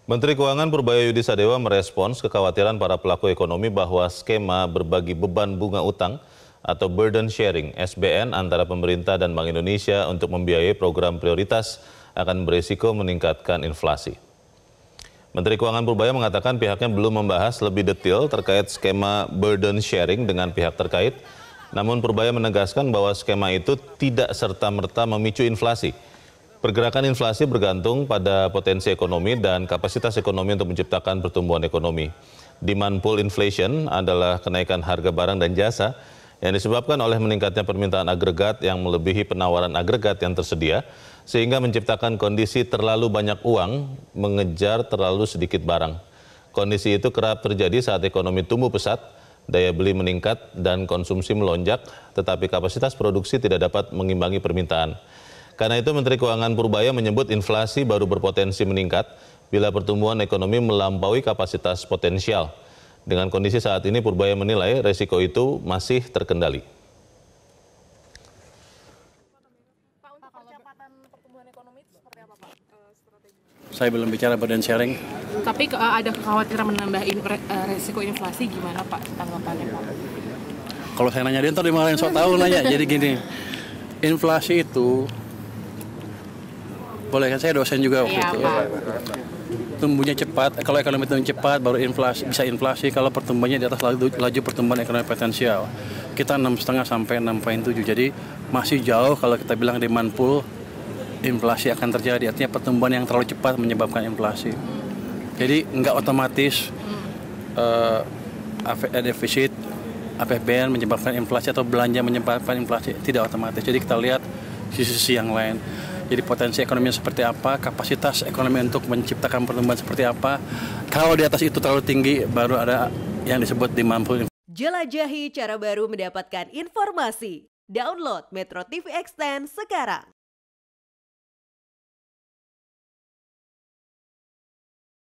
Menteri Keuangan Purbaya Sadewa merespons kekhawatiran para pelaku ekonomi bahwa skema berbagi beban bunga utang atau burden sharing (SBN) antara pemerintah dan Bank Indonesia untuk membiayai program prioritas akan berisiko meningkatkan inflasi. Menteri Keuangan Purbaya mengatakan pihaknya belum membahas lebih detail terkait skema burden sharing dengan pihak terkait, namun Purbaya menegaskan bahwa skema itu tidak serta-merta memicu inflasi. Pergerakan inflasi bergantung pada potensi ekonomi dan kapasitas ekonomi untuk menciptakan pertumbuhan ekonomi. Demand pull inflation adalah kenaikan harga barang dan jasa yang disebabkan oleh meningkatnya permintaan agregat yang melebihi penawaran agregat yang tersedia, sehingga menciptakan kondisi terlalu banyak uang mengejar terlalu sedikit barang. Kondisi itu kerap terjadi saat ekonomi tumbuh pesat, daya beli meningkat, dan konsumsi melonjak, tetapi kapasitas produksi tidak dapat mengimbangi permintaan. Karena itu Menteri Keuangan Purbaya menyebut inflasi baru berpotensi meningkat bila pertumbuhan ekonomi melampaui kapasitas potensial. Dengan kondisi saat ini Purbaya menilai resiko itu masih terkendali. Pak, untuk percepatan pertumbuhan ekonomi itu seperti apa Pak strateginya? Saya belum bicara burden sharing. Tapi ada kekhawatiran menambah resiko inflasi, gimana Pak tanggapannya Pak? Kalau saya nanya dia ntar dimarahin sok tahu nanya. Jadi gini, inflasi itu boleh kan, saya dosen juga waktu itu. Tumbuhnya cepat, kalau ekonomi tumbuh cepat baru inflasi, bisa inflasi kalau pertumbuhannya di atas laju pertumbuhan ekonomi potensial. Kita 6,5 sampai 6,7, jadi masih jauh kalau kita bilang demand pull, inflasi akan terjadi. Artinya pertumbuhan yang terlalu cepat menyebabkan inflasi. Jadi nggak otomatis defisit APBN menyebabkan inflasi atau belanja menyebabkan inflasi, tidak otomatis. Jadi kita lihat sisi-sisi yang lain. Jadi potensi ekonominya seperti apa, kapasitas ekonomi untuk menciptakan pertumbuhan seperti apa. Kalau di atas itu terlalu tinggi, baru ada yang disebut demand pull. Jelajahi cara baru mendapatkan informasi. Download Metro TV Extend sekarang.